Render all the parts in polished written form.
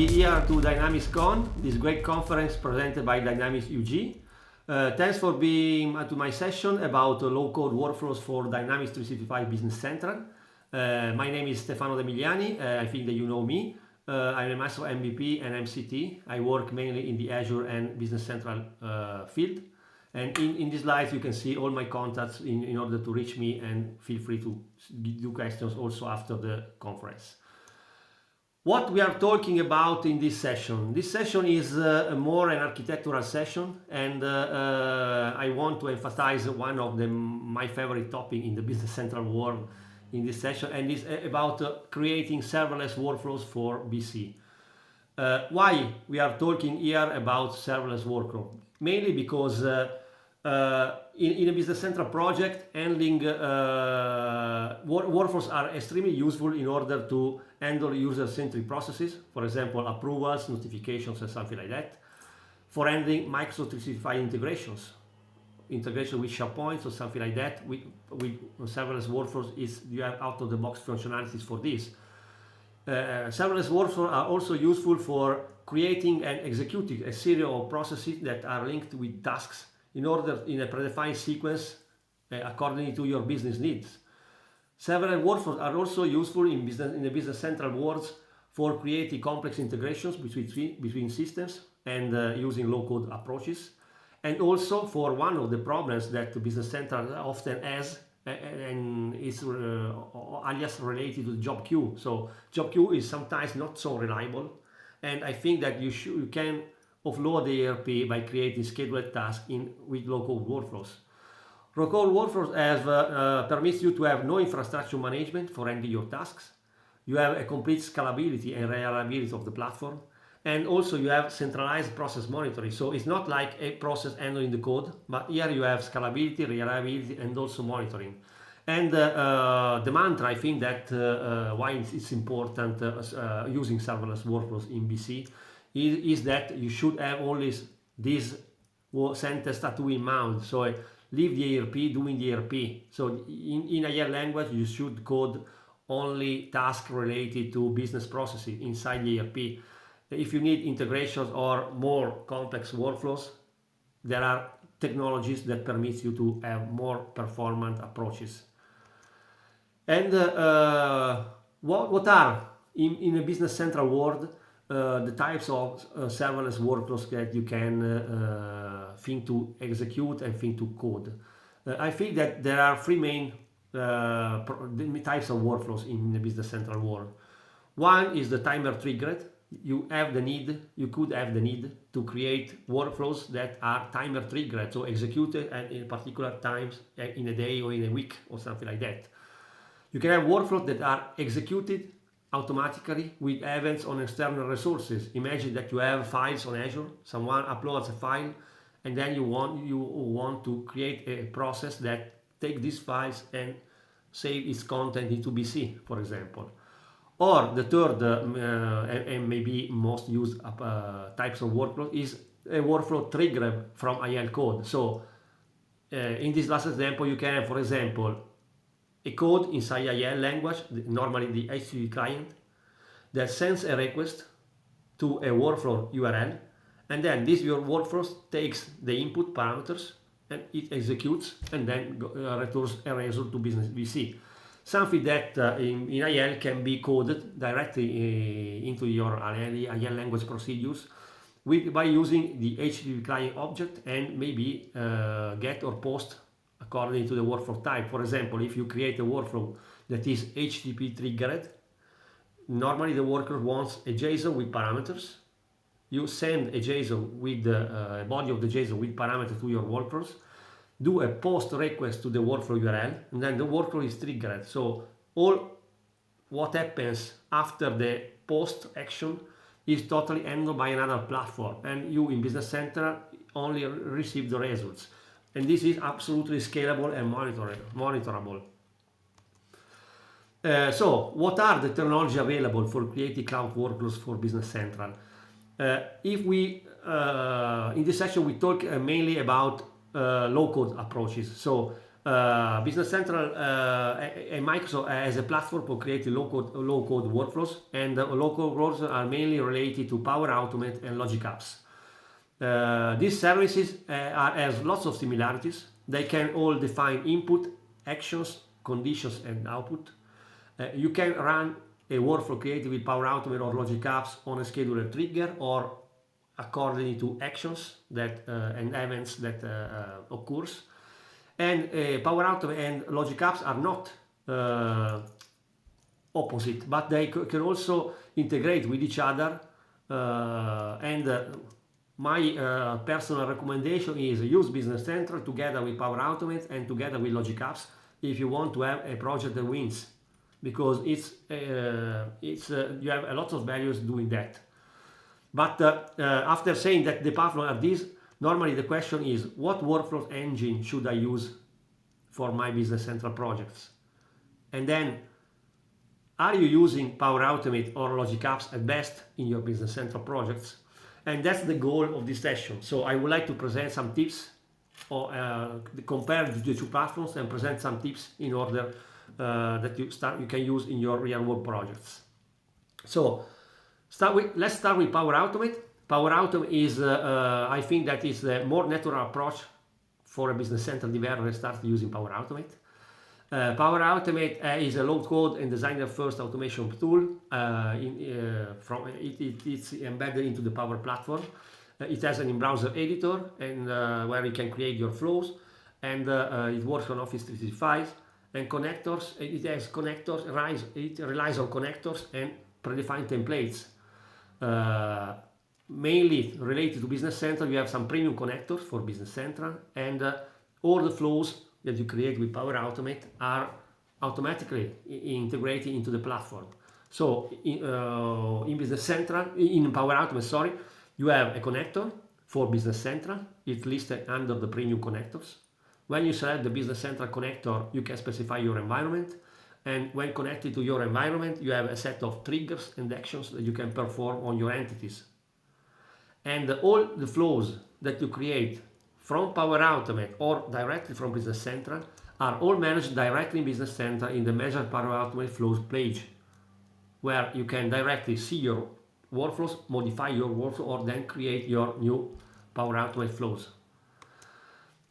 everybody here to DynamicsCon, this great conference presented by Dynamics UG. Thanks for being to my session about low-code workflows for Dynamics 365 Business Central. My name is Stefano Demiliani. I think that you know me. I'm a Master MVP and MCT. I work mainly in the Azure and Business Central field. And in this slide, you can see all my contacts in order to reach me, and feel free to do questions also after the conference. What we are talking about in this session? This session is more an architectural session, and I want to emphasize one of my favorite topic in the Business Central world in this session, and it's about creating serverless workflows for BC. Why we are talking here about serverless workflow? Mainly because in a Business Central project, handling workflows are extremely useful in order to handle user-centric processes, for example, approvals, notifications, and something like that. For handling Microsoft 365 integration with SharePoint or something like that, with serverless workflows, you have out-of-the-box functionalities for this. Serverless workflows are also useful for creating and executing a series of processes that are linked with tasks in a predefined sequence according to your business needs. Serverless workflows are also useful in the Business Central world for creating complex integrations between systems and using low-code approaches, and also for one of the problems that the Business Central often has, and is alias related to the job queue. So job queue is sometimes not so reliable, and I think that you can offload the ERP by creating scheduled tasks with low-code workflows. Low-code workflows permits you to have no infrastructure management for handling your tasks. You have a complete scalability and reliability of the platform, and also you have centralized process monitoring. So it's not like a process handling the code, but here you have scalability, reliability, and also monitoring. And the mantra, I think that why it's important using serverless workflows in BC is that you should have always this sentence tattoo in mind. So leave the ERP doing the ERP. So in a higher language, you should code only tasks related to business processes inside the ERP. If you need integrations or more complex workflows, there are technologies that permit you to have more performant approaches. And what are, in a Business Central world, the types of serverless workflows that you can think to execute and think to code? I think that there are three main types of workflows in the Business Central world. One is the timer triggered. You could have the need to create workflows that are timer triggered, so executed at in particular times in a day or in a week or something like that. You can have workflows that are executed automatically with events on external resources. Imagine that you have files on Azure, someone uploads a file, and then you want to create a process that take these files and save its content into BC, for example. Or the third and maybe most used types of workflow is a workflow triggered from IL code. So in this last example, you can have, for example, a code inside IL language, normally the HTTP client, that sends a request to a workflow URL, and then this workflow takes the input parameters and it executes and then returns a result to business BC. Something that in IL can be coded directly into your IL language procedures by using the HTTP client object and maybe get or post according to the workflow type. For example, if you create a workflow that is HTTP triggered, normally the worker wants a JSON with parameters. You send a JSON with the body of the JSON with parameters to your workflows, do a post request to the workflow URL, and then the workflow is triggered. So all what happens after the post action is totally handled by another platform, and you in Business Central only receive the results. And this is absolutely scalable and monitorable. So what are the technology available for creating cloud workflows for Business Central? In this section we talk mainly about low-code approaches. So Business Central and Microsoft as a platform for creating low-code workflows, and low-code workflows are mainly related to Power Automate and Logic Apps. These services has lots of similarities. They can all define input, actions, conditions, and output. You can run a workflow created with Power Automate or Logic Apps on a scheduler trigger or according to actions that and events that occurs. And Power Automate and Logic Apps are not opposite, but they can also integrate with each other. My personal recommendation is use Business Central together with Power Automate and together with Logic Apps if you want to have a project that wins, because you have a lot of values doing that. But after saying that the platform are these, normally the question is, what workflow engine should I use for my Business Central projects? And then, are you using Power Automate or Logic Apps at best in your Business Central projects? And that's the goal of this session. So I would like to present some tips or compare the two platforms and present some tips in order that you can use in your real world projects. So let's start with Power Automate. Power Automate is, I think that is the more natural approach for a Business Central developer to start using Power Automate. Power Automate is a low-code and designer-first automation tool. It's embedded into the Power Platform. It has an in-browser editor and where you can create your flows, and it works on Office 365 and connectors. It has connectors. It relies on connectors and predefined templates. Mainly related to Business Central, you have some premium connectors for Business Central, and all the flows that you create with Power Automate are automatically integrated into the platform. So in Business Central, in Power Automate, you have a connector for Business Central. It's listed under the premium connectors. When you select the Business Central connector, you can specify your environment. And when connected to your environment, you have a set of triggers and actions that you can perform on your entities. And all the flows that you create from Power Automate or directly from Business Central are all managed directly in Business Central in the Measure Power Automate Flows page, where you can directly see your workflows, modify your workflow, or then create your new Power Automate flows.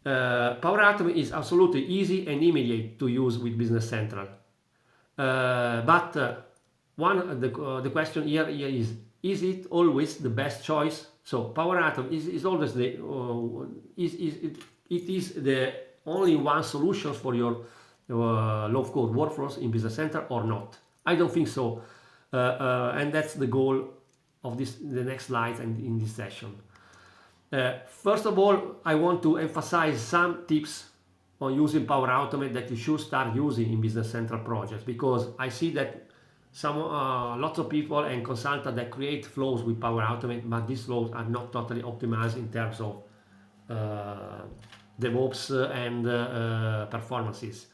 Power Automate is absolutely easy and immediate to use with Business Central. But the question here is it always the best choice? So Power Automate is always it is the only one solution for your low-code workflows in Business Central or not? I don't think so, and that's the goal of the next slide and in this session. First of all, I want to emphasize some tips on using Power Automate that you should start using in Business Central projects, because I see that lots of people and consultants that create flows with Power Automate, but these flows are not totally optimized in terms of DevOps and performances.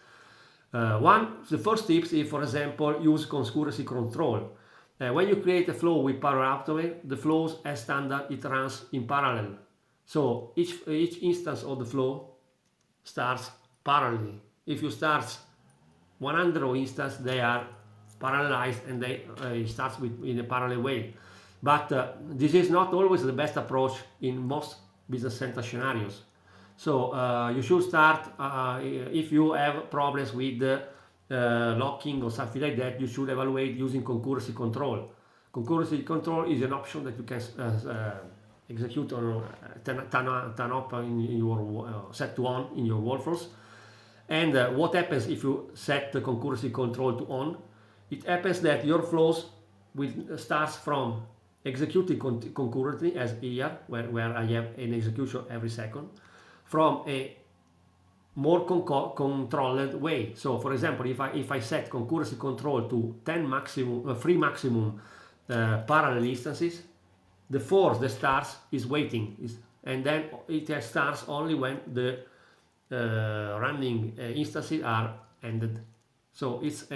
The first tips is, for example, use concurrency control. When you create a flow with Power Automate, the flows as standard, it runs in parallel. So each instance of the flow starts parallelly. If you start 100 instances, they are parallelized and they start in a parallel way. But this is not always the best approach in most Business Central scenarios. So you should start, if you have problems with locking or something like that, you should evaluate using concurrency control. Concurrency control is an option that you can execute or turn up in your set to on in your workflows. And what happens if you set the concurrency control to on? It happens that your flows will start from executing concurrently, as here, where I have an execution every second, from a more controlled way. So, for example, if I set concurrency control to 3 maximum parallel instances, the force that starts is waiting, and then it starts only when the running instances are ended. So it's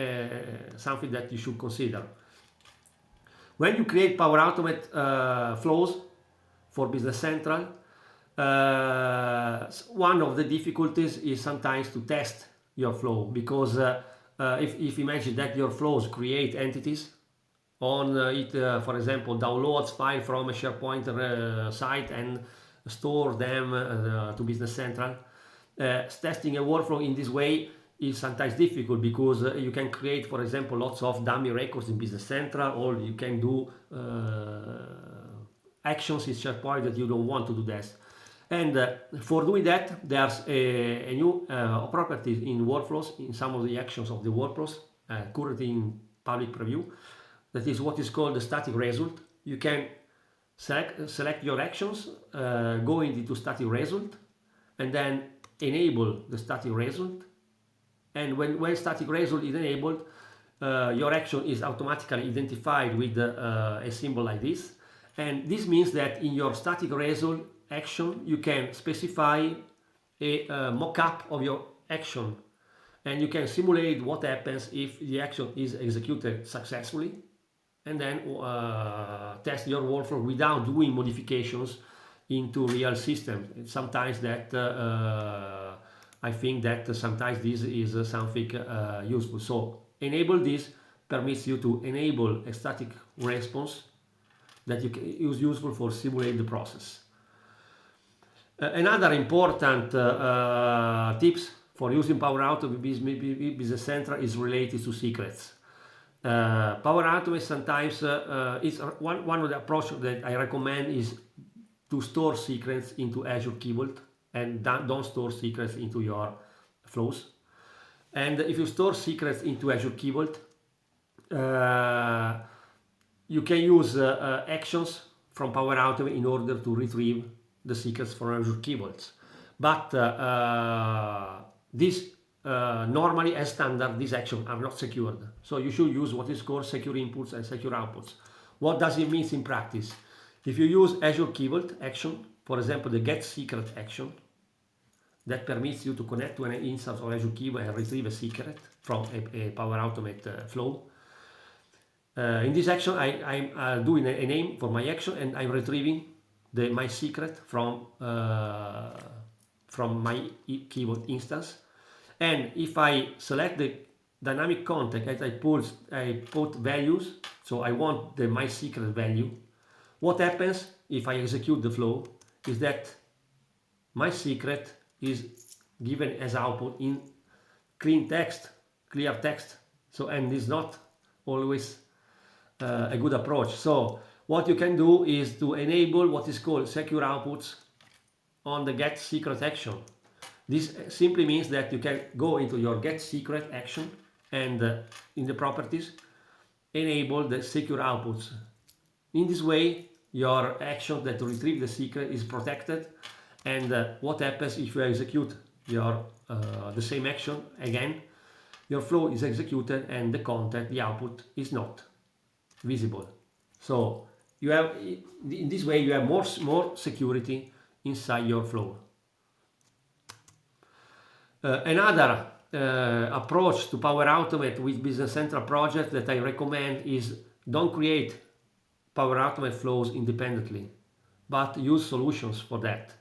something that you should consider. When you create Power Automate flows for Business Central, one of the difficulties is sometimes to test your flow, because if imagine that your flows create entities on it, for example, downloads file from a SharePoint site and store them to Business Central. Testing a workflow in this way is sometimes difficult, because you can create, for example, lots of dummy records in Business Central, or you can do actions in SharePoint that you don't want to do that. And for doing that, there's a new property in workflows, in some of the actions of the workflows, currently in public preview. That is what is called the static result. You can select your actions, go into static result, and then enable the static result. And when static result is enabled, your action is automatically identified with a symbol like this. And this means that in your static result action, you can specify a mock-up of your action, and you can simulate what happens if the action is executed successfully, and then test your workflow without doing modifications into real systems. Sometimes that I think that sometimes this is something useful. So enable this permits you to enable a static response that is useful for simulate the process. Another important tips for using Power Automate Business Central is related to secrets. Power Automate sometimes is one of the approaches that I recommend is to store secrets into Azure Key Vault, and don't store secrets into your flows. And if you store secrets into Azure Key Vault, you can use actions from Power Automate in order to retrieve the secrets from Azure Key Vaults. But normally, as standard, these actions are not secured. So you should use what is called secure inputs and secure outputs. What does it mean in practice? If you use Azure Key Vault action, for example, the get secret action, that permits you to connect to an instance of Azure Key Vault and retrieve a secret from a Power Automate flow. In this action, I'm doing a name for my action, and I'm retrieving my secret from my Key Vault instance. And if I select the dynamic context and I put values, so I want the my secret value, what happens if I execute the flow is that my secret is given as output in clean text, clear text. So, and it's not always a good approach. So what you can do is to enable what is called secure outputs on the get secret action. This simply means that you can go into your get secret action and in the properties enable the secure outputs. In this way, your action that retrieve the secret is protected, and what happens if you execute your the same action again, your flow is executed and the content, the output, is not visible. So you have, in this way, you have more security inside your flow. Another approach to Power Automate with Business Central project that I recommend is don't create Power Automate flows independently, but use solutions for that.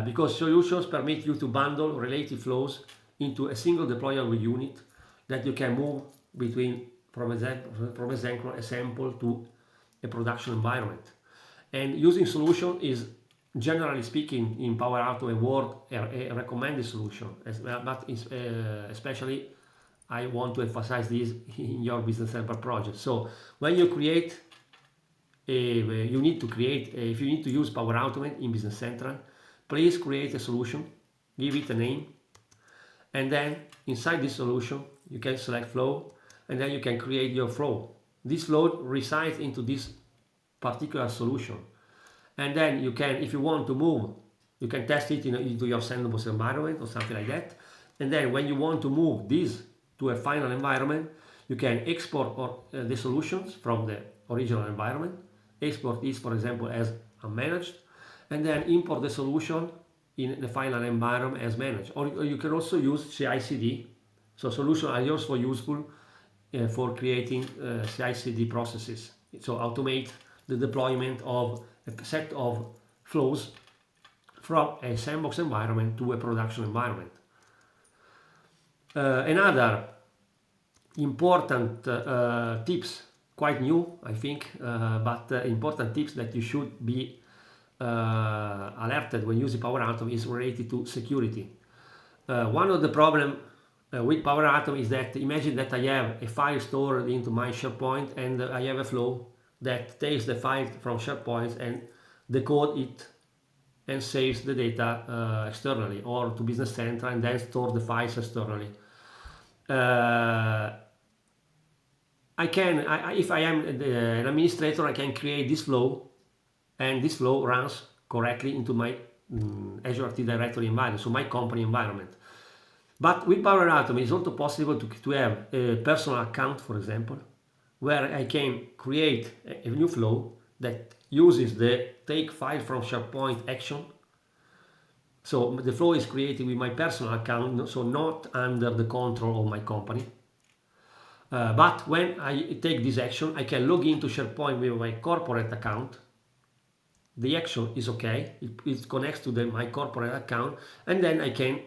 Because solutions permit you to bundle related flows into a single deployable unit that you can move between from a sample to a production environment. And using solution is, generally speaking, in Power Automate world, a recommended solution, but especially I want to emphasize this in your Business Central project. So when you create if you need to use Power Automate in Business Central, please create a solution, give it a name, and then inside this solution you can select flow, and then you can create your flow. This flow resides into this particular solution. And then you can, if you want to move, you can test it into your sandbox environment or something like that. And then when you want to move this to a final environment, you can export the solutions from the original environment. Export this, for example, as unmanaged, and then import the solution in the final environment as managed. Or you can also use CI/CD. So solutions are also useful for creating CI/CD processes. So automate the deployment of a set of flows from a sandbox environment to a production environment. Another important tips, quite new I think, but important tips that you should be alerted when using Power Automate is related to security. One of the problems with Power Automate is that imagine that I have a file stored into my SharePoint and I have a flow that takes the file from SharePoint and decode it and saves the data externally or to Business Central and then store the files externally. If I am an administrator, I can create this flow, and this flow runs correctly into my Azure Active Directory environment, so my company environment. But with Power Automate, it's also possible to have a personal account, for example, where I can create a new flow that uses the take file from SharePoint action. So the flow is created with my personal account, so not under the control of my company. But when I take this action, I can log into SharePoint with my corporate account. The action is okay, it connects to my corporate account, and then I can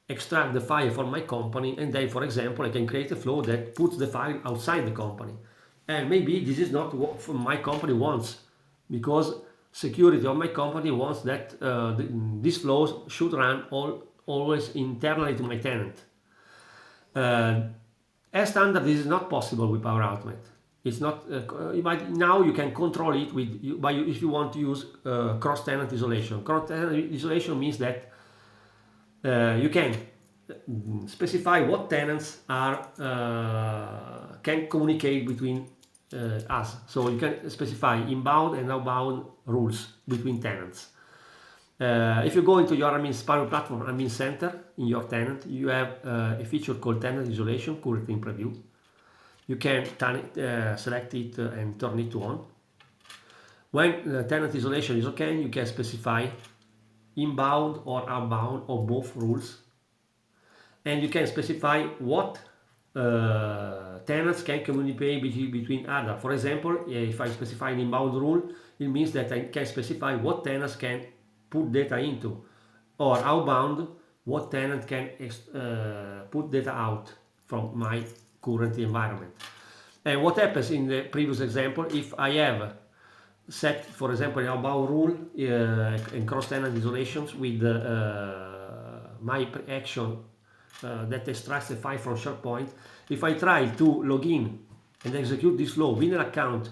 extract the file from my company, and then, for example, I can create a flow that puts the file outside the company. And maybe this is not what my company wants, because security of my company wants that these flows should run always internally to my tenant. As standard, this is not possible with Power Automate. It's not. Now you can control it if you want to use cross-tenant isolation. Cross-tenant isolation means that you can specify what tenants can communicate between us. So you can specify inbound and outbound rules between tenants. If you go into your Power Platform Admin Center in your tenant, you have a feature called tenant isolation, currently in preview. You can select it and turn it on. When tenant isolation is okay, you can specify inbound or outbound or both rules. And you can specify what tenants can communicate between others. For example, if I specify an inbound rule, it means that I can specify what tenants can put data into, or outbound, what tenant can put data out from my current environment. And what happens in the previous example, if I have set, for example, an outbound rule in cross-tenant isolations with my action that extracts a file from SharePoint, if I try to log in and execute this flow with an account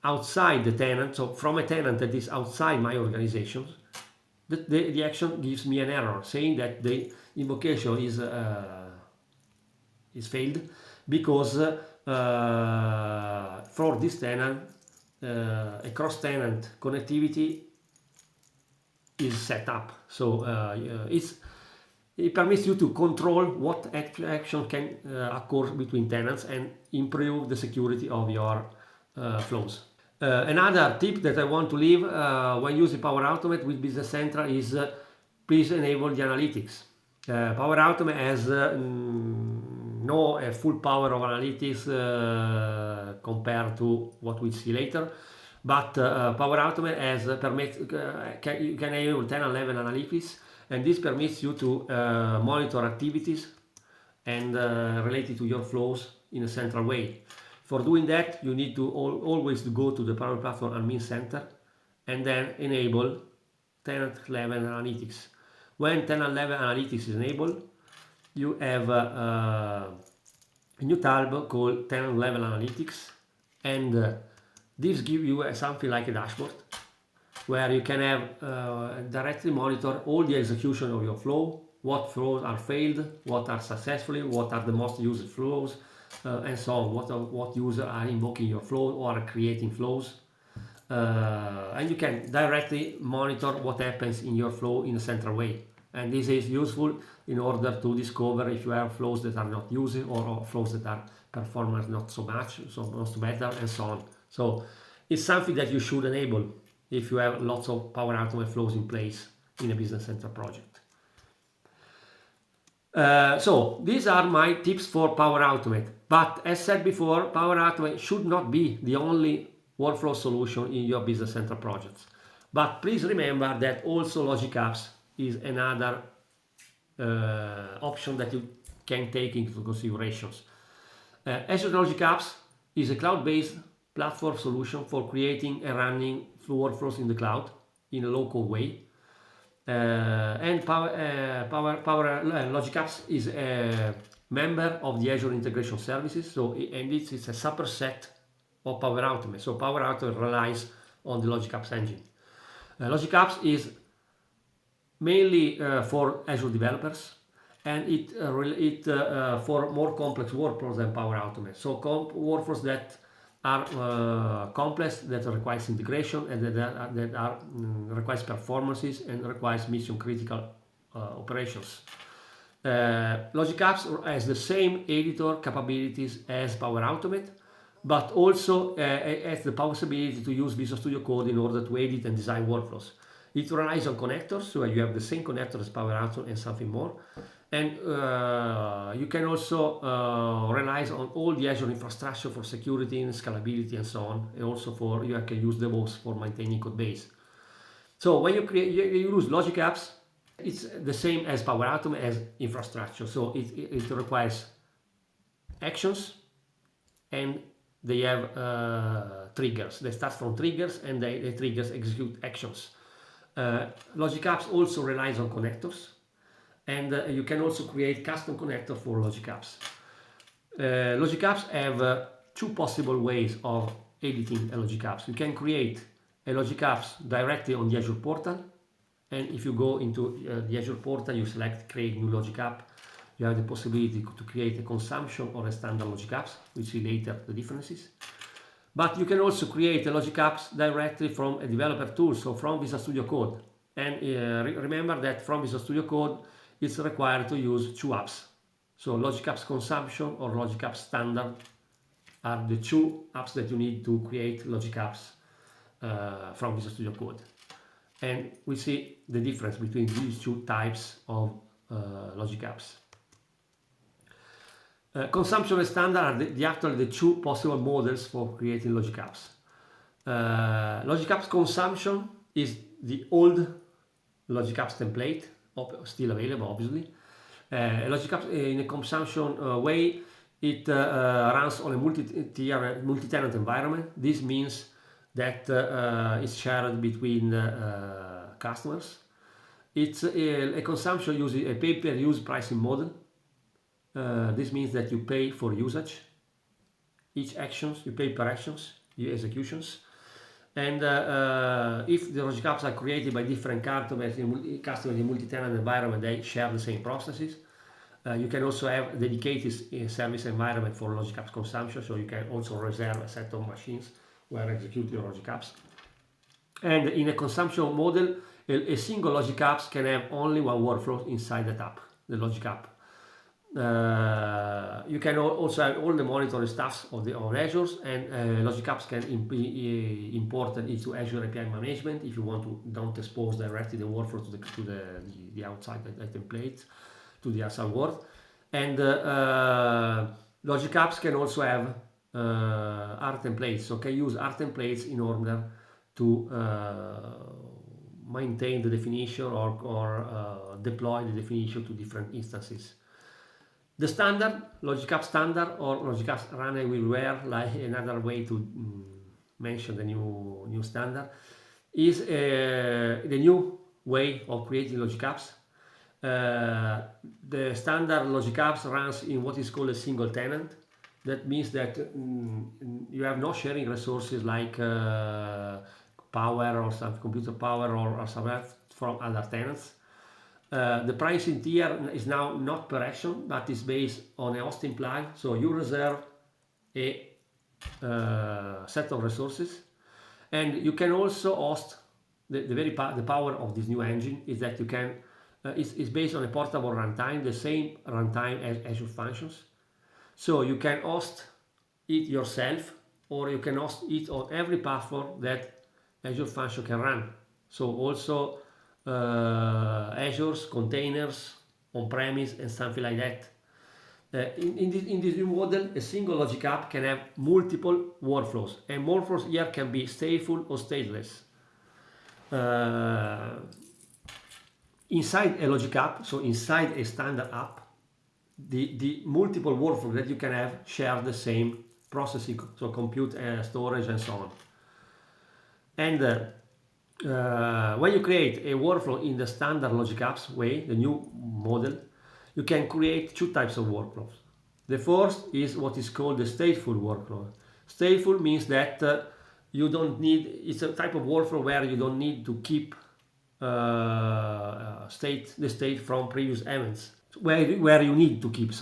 outside the tenant, so from a tenant that is outside my organization, the action gives me an error saying that the invocation is failed because for this tenant a cross-tenant connectivity is set up. So it permits you to control what action can occur between tenants and improve the security of your flows. Another tip that I want to leave when using Power Automate with Business Central is please enable the analytics. Power Automate has no full power of analytics compared to what we see later, but Power Automate has you can enable tenant-level analytics, and this permits you to monitor activities and related to your flows in a central way. For doing that, you need to always go to the Power Platform Admin Center and then enable tenant-level analytics. When tenant-level analytics is enabled, you have a new tab called tenant-level analytics, and this gives you something like a dashboard where you can have directly monitor all the execution of your flow, what flows are failed, what are successfully, what are the most used flows, and so on, what users are invoking your flow or are creating flows. And you can directly monitor what happens in your flow in a central way. And this is useful in order to discover if you have flows that are not used or flows that are performing not so much, so not better, and so on. So it's something that you should enable if you have lots of Power Automate flows in place in a Business Central project. So these are my tips for Power Automate. But as said before, Power Automate should not be the only workflow solution in your Business Central projects. But please remember that also Logic Apps is another option that you can take into considerations. Azure Logic Apps is a cloud-based platform solution for creating and running workflows in the cloud in a local way. And Logic Apps is a member of the Azure Integration Services, and it's a superset of Power Automate. So Power Automate relies on the Logic Apps engine. Logic Apps is mainly for Azure developers, and it for more complex workflows than Power Automate. So workflows that are complex, that requires integration, and that requires performances and requires mission critical operations. Logic Apps has the same editor capabilities as Power Automate, but also has the possibility to use Visual Studio Code in order to edit and design workflows. It relies on connectors, so you have the same connector as Power Automate and something more. And you can also rely on all the Azure infrastructure for security and scalability and so on, and also you can use DevOps for maintaining code base. So when you use Logic Apps, it's the same as Power Automate as infrastructure. So it requires actions, and they have triggers. They start from triggers, and the triggers execute actions. Logic Apps also relies on connectors, and you can also create custom connector for Logic Apps. Logic Apps have two possible ways of editing a Logic Apps. You can create a Logic Apps directly on the Azure portal, and if you go into the Azure portal, you select create new Logic App, you have the possibility to create a consumption or a standard Logic Apps. We'll see later the differences. But you can also create a Logic Apps directly from a developer tool, so from Visual Studio Code. And remember that from Visual Studio Code, it's required to use two apps. So Logic Apps Consumption or Logic Apps Standard are the two apps that you need to create Logic Apps from Visual Studio Code. And we see the difference between these two types of Logic Apps. Consumption and Standard are actually the two possible models for creating Logic Apps. Logic Apps Consumption is the old Logic Apps template, still available obviously. Logic Apps in a consumption way, it runs on a multi-tenant environment. This means that it's shared between customers. It's a consumption using a pay-per-use pricing model. This means that you pay for usage. Each actions, you pay per actions, executions. And if the Logic Apps are created by different customers in multi-tenant environment, they share the same processes. You can also have dedicated service environment for Logic Apps consumption, so you can also reserve a set of machines where execute your Logic Apps. And in a consumption model, a single Logic Apps can have only one workflow inside that app, the Logic App. You can also have all the monitoring stuff of Azure, and Logic Apps can be imported into Azure API management if you want to don't expose directly the workflow to the outside template, to the outside world. And Logic Apps can also have R templates, so can use R templates in order to maintain the definition or deploy the definition to different instances. The standard, Logic Apps Standard or Logic Apps Run Everywhere, like another way to mention the new standard, is the new way of creating Logic Apps. The standard Logic Apps runs in what is called a single tenant. That means that you have no sharing resources like power or some computer power or somewhere from other tenants. The pricing tier is now not per action, but is based on a hosting plug. So you reserve a set of resources, and you can also host the power of this new engine is that you can is based on a portable runtime, the same runtime as Azure Functions. So you can host it yourself, or you can host it on every platform that Azure Function can run. So also Azure's containers, on-premise, and something like that. In this new model, a single Logic App can have multiple workflows, and workflows here can be stateful or stateless. inside a Logic App, so inside a standard app, the multiple workflows that you can have share the same processing, so compute, storage, and so on. And when you create a workflow in the standard Logic Apps way, the new model, you can create two types of workflows. The first is what is called the stateful workflow. Stateful means that you don't need, it's a type of workflow where you don't need to keep the state from previous events. Where you need to keep,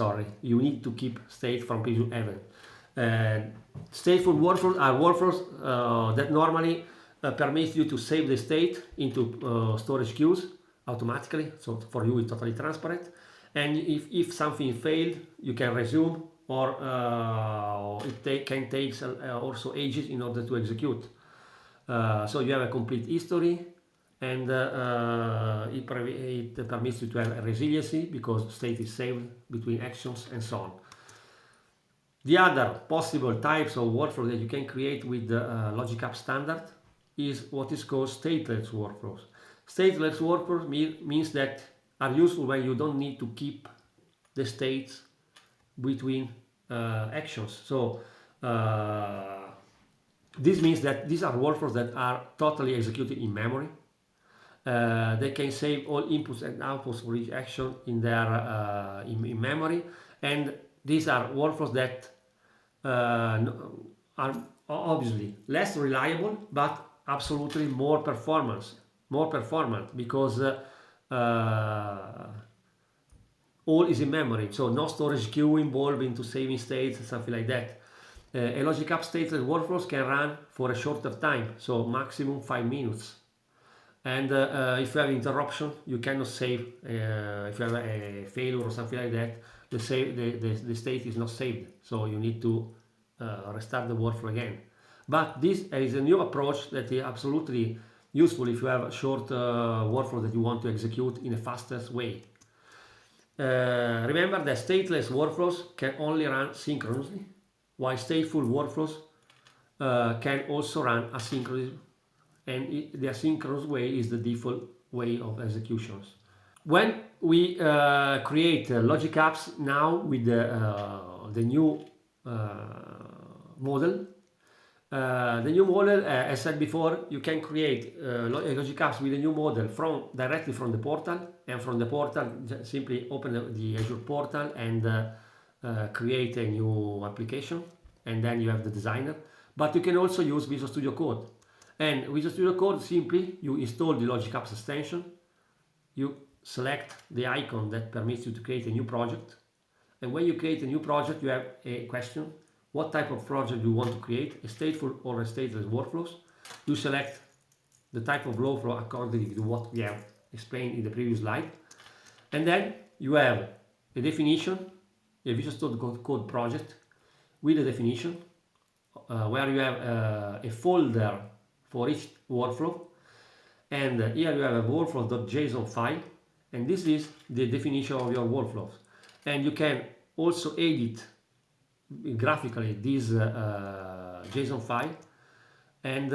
you need to keep state from previous event. Stateful workflows are workflows that normally permit you to save the state into storage queues automatically, so for you it's totally transparent. And if something failed, you can resume, or it can take also ages in order to execute. So you have a complete history, and it permits you to have resiliency because state is saved between actions and so on. The other possible types of workflow that you can create with the Logic App standard is what is called stateless workflows. Stateless workflows means that are useful when you don't need to keep the states between actions. So this means that these are workflows that are totally executed in memory. They can save all inputs and outputs for each action in their in memory, and these are workflows that are obviously less reliable, but absolutely more performant because all is in memory, so no storage queue involved into saving states and something like that. A Logic App stateless workflows can run for a shorter time, so maximum 5 minutes. And if you have interruption, you cannot save. If you have a failure or something like that, the state is not saved, so you need to restart the workflow again. But this is a new approach that is absolutely useful if you have a short workflow that you want to execute in a fastest way. Remember that stateless workflows can only run synchronously, while stateful workflows can also run asynchronously, and the asynchronous way is the default way of executions. When we create Logic Apps now with the new model, as said before, you can create Logic Apps with a new model directly from the portal, and from the portal simply open the Azure portal and create a new application, and then you have the designer. But you can also use Visual Studio Code. And Visual Studio Code, simply you install the Logic Apps extension, you select the icon that permits you to create a new project, and when you create a new project you have a question: what type of project you want to create, a stateful or a stateless workflows. You select the type of workflow according to what we have explained in the previous slide, and then you have a definition, a Visual Studio Code project with a definition where you have a folder for each workflow, and here you have a workflow.json file, and this is the definition of your workflows. And you can also edit graphically this JSON file, and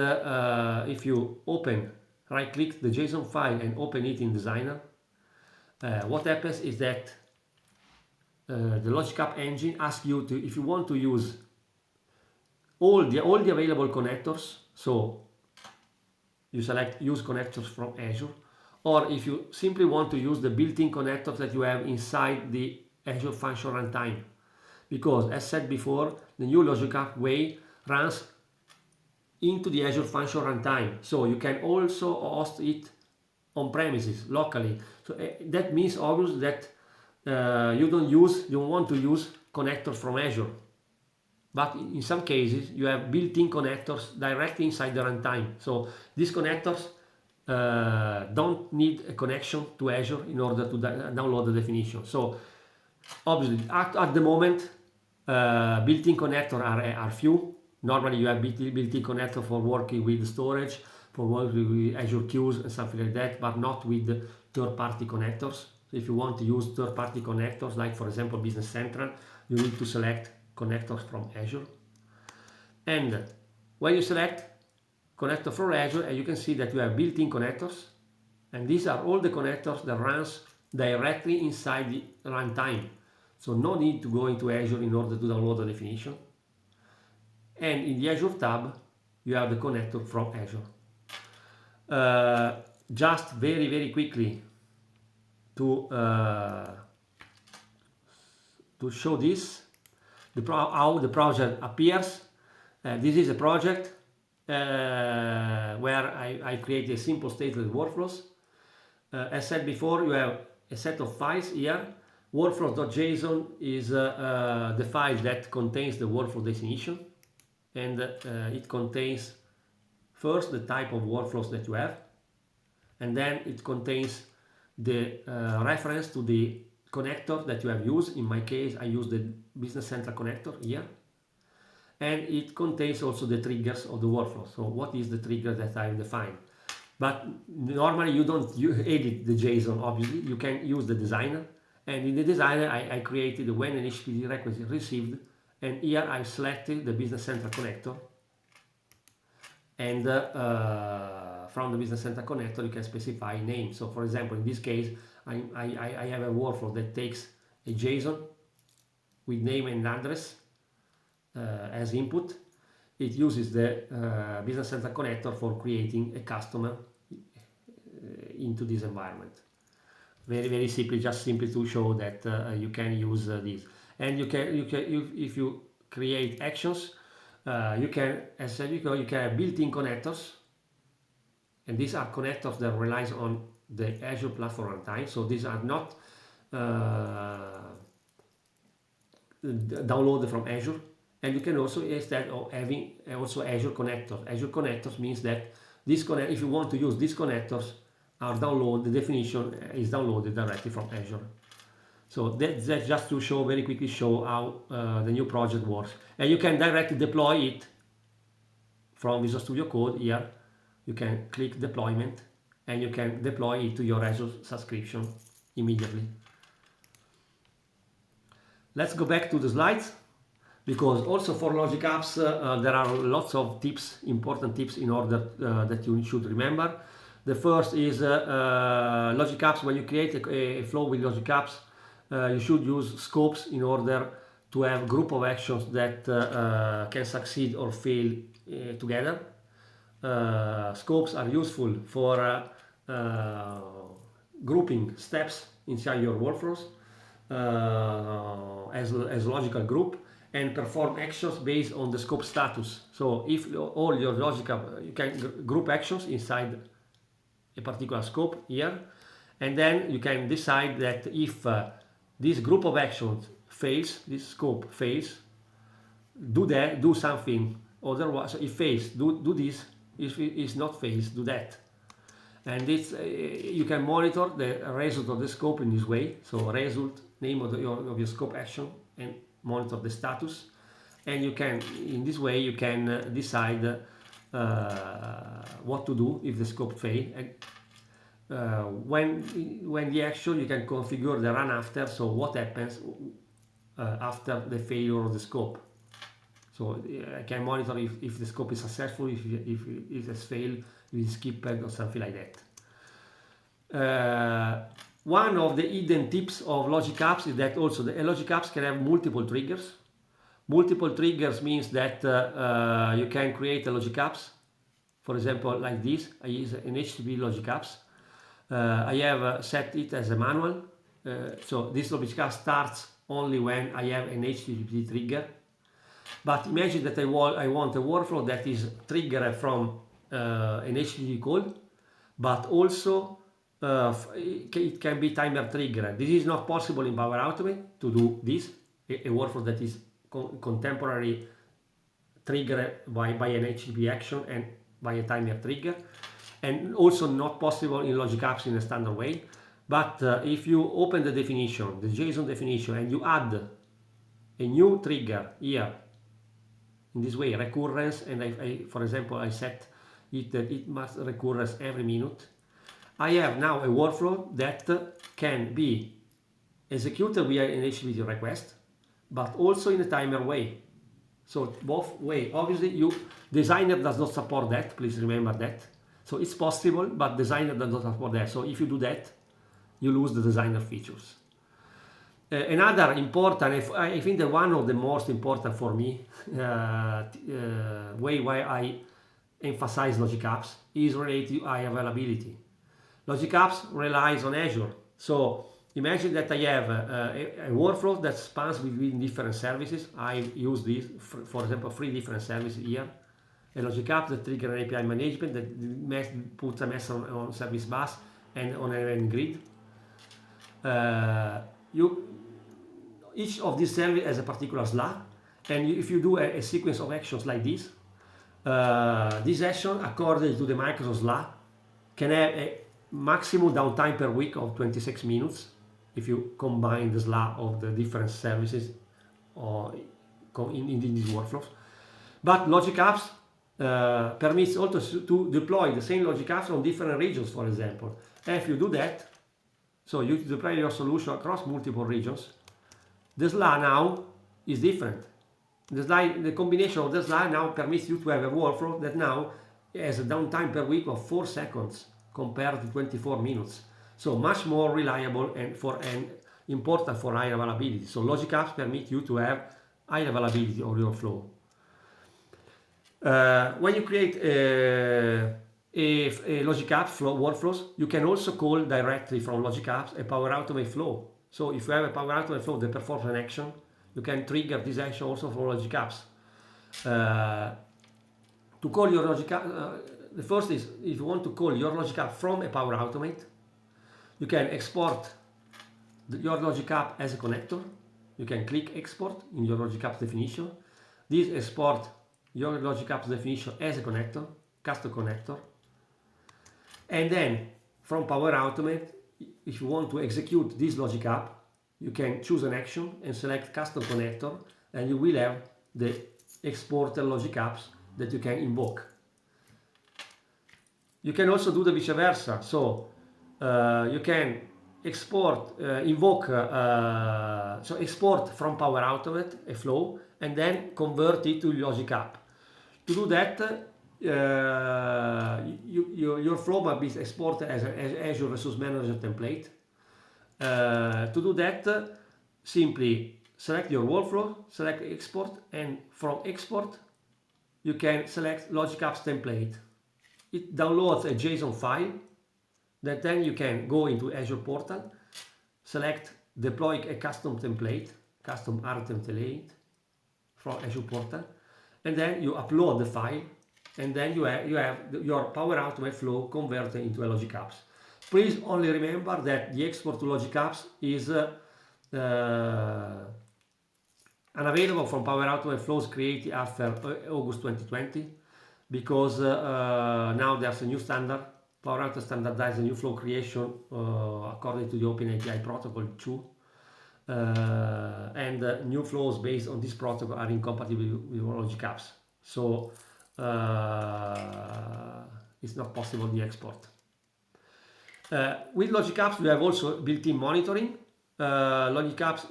if you right click the JSON file and open it in Designer, what happens is that the Logic App engine asks you to, if you want to use all the available connectors, so you select use connectors from Azure, or if you simply want to use the built-in connectors that you have inside the Azure Function Runtime, because as said before, the new Logic App way runs into the Azure Function Runtime, so you can also host it on premises locally. So that means obviously that you don't want to use connectors from Azure, but in some cases you have built-in connectors directly inside the runtime. So these connectors don't need a connection to Azure in order to download the definition. So obviously at the moment built-in connectors are few. Normally you have built-in connector for working with storage, for working with Azure queues and something like that, but not with third-party connectors. So if you want to use third-party connectors, like for example Business Central, you need to select connectors from Azure. And when you select, connector from Azure, and you can see that you have built-in connectors, and these are all the connectors that runs directly inside the runtime. So no need to go into Azure in order to download the definition. And in the Azure tab, you have the connector from Azure. Just very quickly to show this, how the project appears. This is a project where I create a simple stateless workflows. As said before, you have a set of files here. Workflows.json is the file that contains the workflow definition, and it contains first the type of workflows that you have, and then it contains the reference to the connector that you have used. In my case, I use the Business Central connector here, and it contains also the triggers of the workflow. So what is the trigger that I've defined? But normally you don't edit the JSON, obviously. You can use the designer, and in the designer I created when an HTTP request is received, and here I selected the Business Central connector, and from the Business Central connector you can specify name. So for example, in this case I have a workflow that takes a JSON with name and address as input. It uses the Business Central connector for creating a customer into this environment. Very simply, just simply to show that you can use this. And you can if you create actions, you can, as said before, you can have built-in connectors, and these are connectors that relies on the Azure platform runtime. So these are not downloaded from Azure. And you can also, instead of having also Azure connectors. Azure connectors means that if you want to use these connectors, the definition is downloaded directly from Azure. So that's just to very quickly show how the new project works. And you can directly deploy it from Visual Studio Code. Here you can click deployment, and you can deploy it to your Azure subscription immediately. Let's go back to the slides, because also for Logic Apps there are lots of tips, important tips in order that you should remember. The first is Logic Apps. When you create a flow with Logic Apps, you should use scopes in order to have group of actions that can succeed or fail together. Scopes are useful for grouping steps inside your workflows as logical group, and perform actions based on the scope status. So if all your Logic App, you can group actions inside a particular scope here, and then you can decide that if this group of actions fails, this scope fails, do something. Otherwise, if fails, do this. If it is not fails, do that. And it's you can monitor the result of the scope in this way. So result, name of your scope action, and monitor the status. And you can, in this way, you can decide what to do if the scope fails. When the action, you can configure the run after. So what happens after the failure of the scope. So I can monitor if the scope is successful, if it has failed, if it's skipped or something like that. One of the hidden tips of Logic Apps is that also the Logic Apps can have multiple triggers. Multiple triggers means that you can create a Logic Apps. For example, like this, I use an HTTP Logic Apps. I have set it as a manual. So this Logic App starts only when I have an HTTP trigger. But imagine that I want a workflow that is triggered from an HTTP call, but also it can be timer triggered. This is not possible in Power Automate to do this, a workflow that is contemporary triggered by an HTTP action and by a timer trigger, and also not possible in Logic Apps in a standard way. But if you open the definition, the JSON definition, and you add a new trigger here, in this way, recurrence, and for example, I set it that it must recurrence every minute. I have now a workflow that can be executed via an HTTP request, but also in a timer way. So both way. Obviously, designer does not support that. Please remember that. So it's possible, but designer does not support that. So if you do that, you lose the designer features. Another important, I think that one of the most important for me, way why I emphasize Logic Apps is related to high availability. Logic Apps relies on Azure. So imagine that I have a workflow that spans between different services. I use this, for example, 3 different services here. A Logic App that trigger an API management that puts a message on service bus and on an event grid. Each of these services has a particular slot, and if you do a sequence of actions like this action, according to the Microsoft slot, can have a maximum downtime per week of 26 minutes if you combine the slot of the different services or in these workflows. But Logic Apps permits also to deploy the same Logic Apps on different regions, for example. And if you do that, so you deploy your solution across multiple regions, the slot now is different. The combination of the slot now permits you to have a workflow that now has a downtime per week of 4 seconds compared to 24 minutes. So much more reliable and important for high availability. So Logic Apps permit you to have high availability of your flow. When you create a Logic Apps flow workflows, you can also call directly from Logic Apps a Power Automate flow. So if you have a Power Automate flow that performs an action, you can trigger this action also from Logic Apps. To call your Logic App, the first is if you want to call your Logic App from a Power Automate, you can export your Logic App as a connector. You can click export in your Logic Apps definition. This export your Logic Apps definition as a connector, custom connector. And then from Power Automate, if you want to execute this Logic App, you can choose an action and select custom connector, and you will have the exported Logic Apps that you can invoke. You can also do the vice versa. So you can export, export from Power Automate a flow and then convert it to Logic App. To do that, your flow must be exported as an Azure Resource Manager template. To do that, simply select your workflow, select export, and from export, you can select Logic Apps template. It downloads a JSON file that then you can go into Azure portal, select deploy a custom template, custom art template from Azure portal, and then you upload the file, and then you have your Power Automate flow converted into a Logic Apps. Please only remember that the export to Logic Apps is unavailable from Power Automate flows created after August 2020, because now there's a new standard. Power Automate standardized a new flow creation according to the Open API Protocol 2, and new flows based on this protocol are incompatible with Logic Apps. So it's not possible the export. With Logic Apps, we have also built-in monitoring. Logic Apps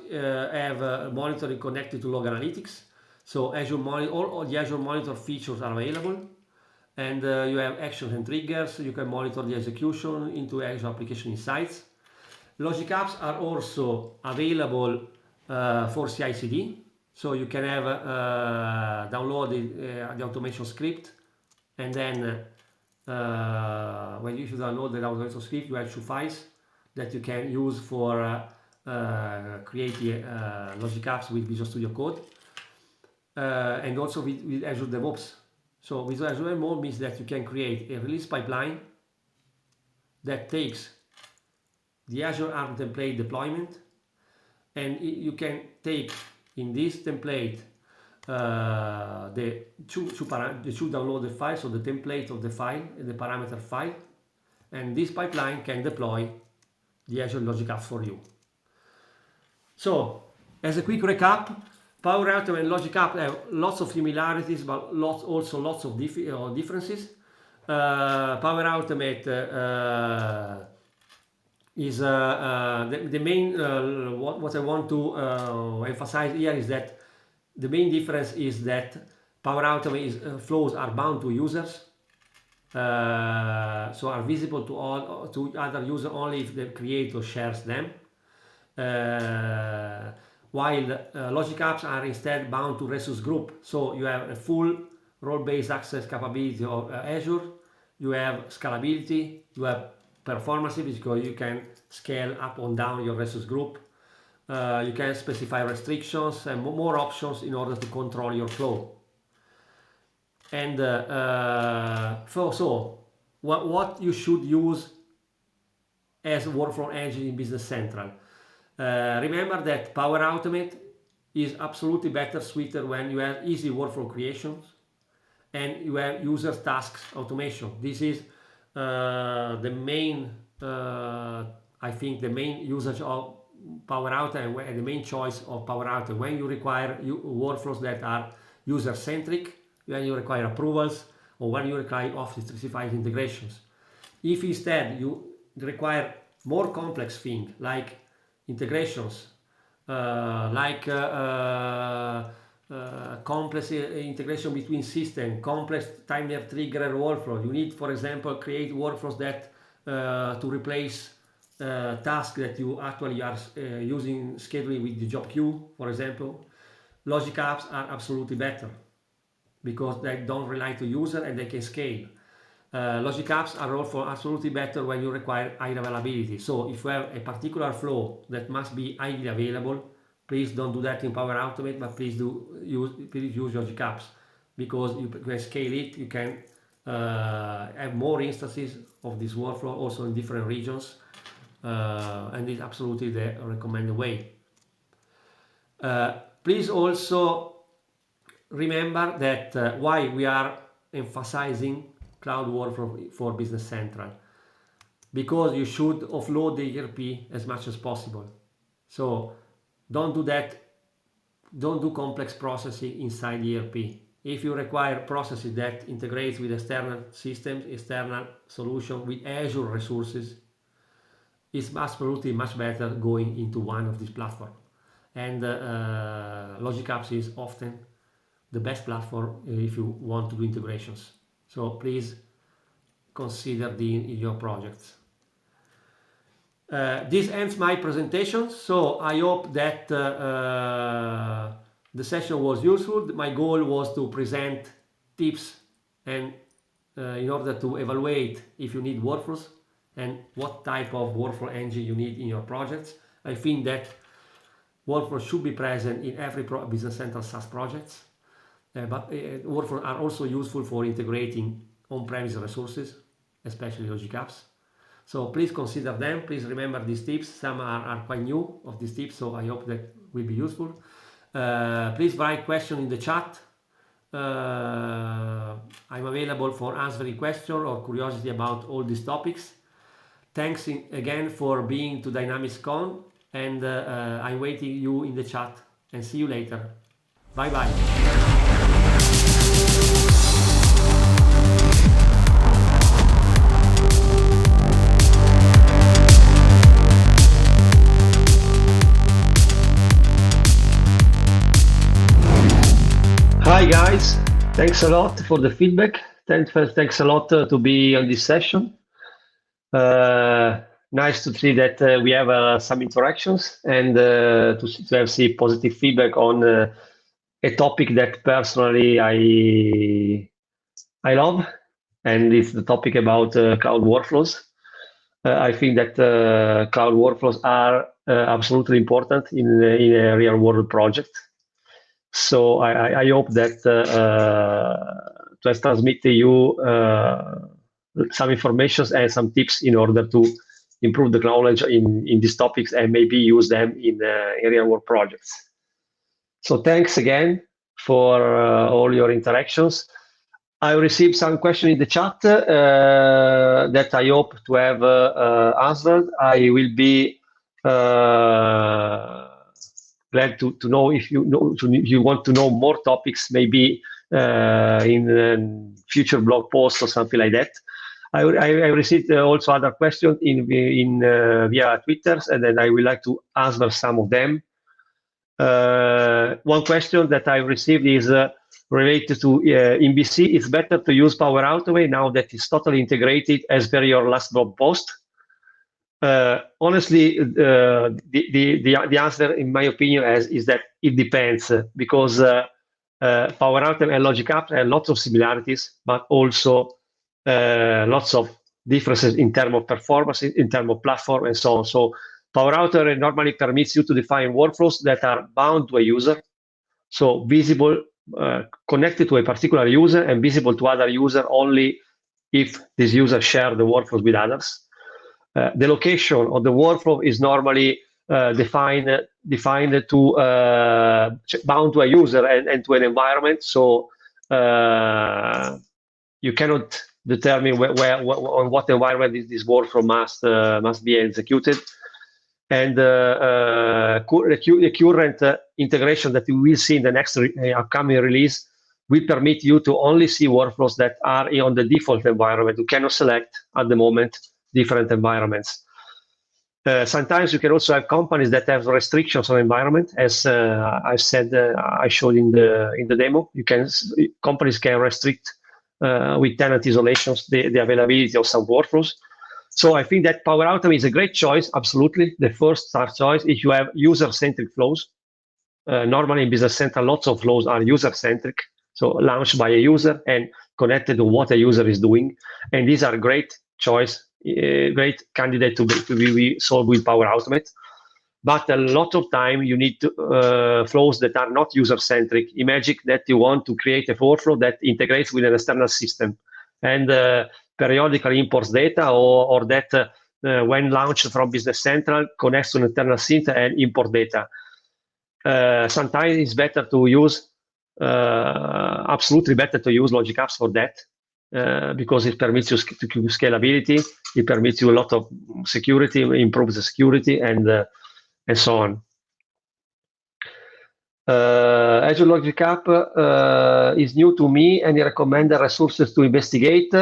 have monitoring connected to Log Analytics. So all the Azure Monitor features are available, and you have actions and triggers. You can monitor the execution into Azure Application Insights. Logic Apps are also available for CI/CD. So you can have download the automation script, and then when you download the automation script, you have 2 files that you can use for creating Logic Apps with Visual Studio Code, and also with Azure DevOps. So with Azure DevOps means that you can create a release pipeline that takes the Azure ARM template deployment, and you can take in this template the two downloaded files, so the template of the file and the parameter file, and this pipeline can deploy the Azure Logic Apps for you. So, as a quick recap, Power Automate and Logic Apps have lots of similarities, but also lots of differences. Power Automate is the main, what I want to emphasize here is that the main difference is that Power Automate flows are bound to users, so are visible to other users only if the creator shares them, while Logic Apps are instead bound to resource group. So you have a full role-based access capability of Azure, you have scalability, you have performance because you can scale up or down your resource group. You can specify restrictions and more options in order to control your flow. And so what you should use as workflow engine in Business Central. Remember that Power Automate is absolutely better suited when you have easy workflow creations and you have user tasks automation. This is the main, I think, the main usage of Power Automate and the main choice of Power Automate when you require workflows that are user-centric, when you require approvals, or when you require Office 365 integrations. If instead you require more complex things like integrations, complex integration between systems, complex timer trigger workflow. You need, for example, create workflows that to replace tasks that you actually are using scheduling with the job queue, for example. Logic Apps are absolutely better because they don't rely to user and they can scale. Logic Apps are also absolutely better when you require high availability. So if you have a particular flow that must be highly available, please don't do that in Power Automate, but please use Logic Apps because you can scale it. You can have more instances of this workflow also in different regions, and it's absolutely the recommended way. Please also remember that why we are emphasizing cloud workflow for Business Central, because you should offload the ERP as much as possible. So don't do that. Don't do complex processing inside the ERP. If you require processes that integrate with external systems, external solution with Azure resources, it's absolutely much better going into one of these platforms. And Logic Apps is often the best platform if you want to do integrations. So please consider in your projects. This ends my presentation. So I hope that the session was useful. My goal was to present tips and in order to evaluate if you need workflows and what type of workflow engine you need in your projects. I think that workflows should be present in every Business Central SaaS projects. But workflows are also useful for integrating on-premise resources, especially Logic Apps. So please consider them. Please remember these tips. Some are quite new of these tips, so I hope that will be useful. Please write questions in the chat. I'm available for answering questions or curiosity about all these topics. Thanks again for being to DynamicsCon, and I'm waiting you in the chat, and see you later. Bye bye. Hi guys, thanks a lot for the feedback. Thanks a lot to be on this session. Nice to see that we have some interactions and to have see positive feedback on a topic that personally I love, and it's the topic about cloud workflows. I think that cloud workflows are absolutely important in a real world project. So I hope that to have transmitted to you some information and some tips in order to improve the knowledge in these topics and maybe use them in real world projects. So thanks again for all your interactions. I received some questions in the chat that I hope to have answered. I will be glad to know if you want to know more topics, maybe in future blog posts or something like that. I received also other questions in via Twitter, and then I would like to answer some of them. one question that I received is related to in BC. It's better to use Power Automate now that it's totally integrated as per your last blog post. Honestly, the answer, in my opinion, is that it depends, because Power Automate and Logic Apps have lots of similarities, but also lots of differences in terms of performance, in terms of platform, and so on. So Power Automate normally permits you to define workflows that are bound to a user, so visible, connected to a particular user, and visible to other user only if this user share the workflows with others. The location of the workflow is normally defined to bound to a user and to an environment. So you cannot determine on what environment this workflow must be executed. And the current integration that we will see in the next upcoming release will permit you to only see workflows that are on the default environment. You cannot select at the moment different environments. Sometimes you can also have companies that have restrictions on environment, as I said, I showed in the demo. Companies can restrict with tenant isolations the availability of some workflows. So I think that Power Automate is a great choice, absolutely, the first start choice if you have user-centric flows. Normally in Business Central, lots of flows are user-centric, so launched by a user and connected to what a user is doing. And these are great choice, great candidate to be solved with Power Automate. But a lot of time you need flows that are not user-centric. Imagine that you want to create a workflow that integrates with an external system and periodically imports data, or that when launched from Business Central connects to an internal system and import data. Sometimes it's better to use, absolutely better to use Logic Apps for that, because it permits you to scalability, it permits you a lot of security, improves the security, and so on. Azure Logic App is new to me. Any recommended resources to investigate?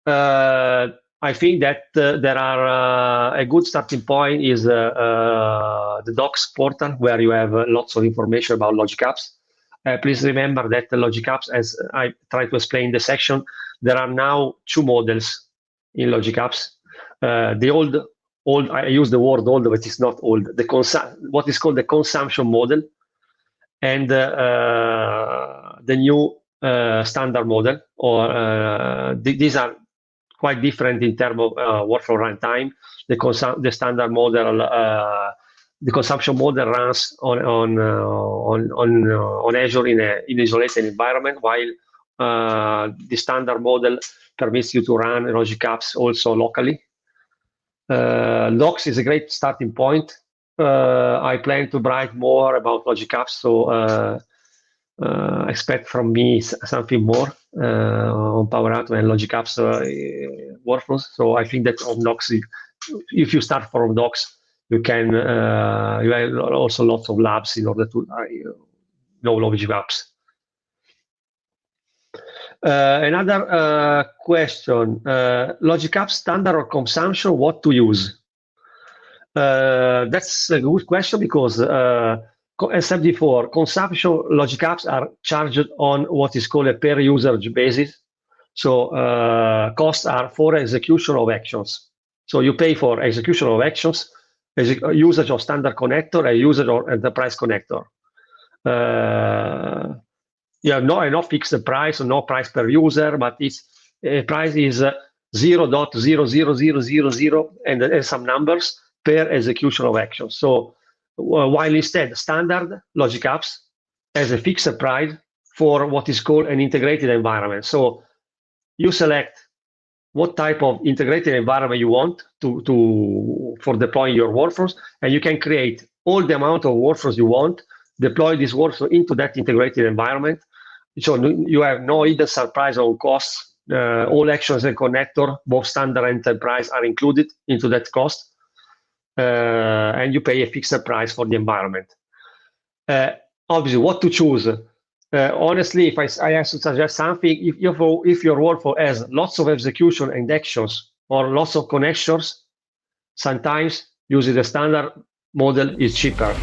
I think that there are a good starting point is the docs portal, where you have lots of information about Logic Apps. Please remember that the Logic Apps, as I try to explain in the section, there are now two models in Logic Apps. The old, I use the word old, but it's not old. What is called the consumption model, and the new standard model, or these are quite different in terms of workflow runtime. The standard model, the consumption model runs on Azure in an isolated environment, while the standard model permits you to run Logic Apps also locally. Docs is a great starting point. I plan to write more about Logic Apps, so expect from me something more on Power Automate and Logic Apps workflows. So I think that on Docs, if you start from Docs, you can you have also lots of labs in order to know Logic Apps. Another question: Logic Apps standard or consumption? What to use? That's a good question, because as said before, consumption Logic Apps are charged on what is called a per user basis. So costs are for execution of actions. So you pay for execution of actions, usage of standard connector, and usage of enterprise connector. Yeah, no fixed price or no price per user, but its price is 0.00000 and some numbers per execution of actions. So while instead standard Logic Apps has a fixed price for what is called an integrated environment. So you select what type of integrated environment you want for deploying your workflows, and you can create all the amount of workflows you want, deploy this workflow into that integrated environment. So you have no hidden surprise on costs. All actions and connector, both standard and enterprise, are included into that cost. And you pay a fixed price for the environment. Obviously, what to choose? Honestly, if I have to suggest something, if your workflow has lots of execution and actions or lots of connections, sometimes using the standard model is cheaper.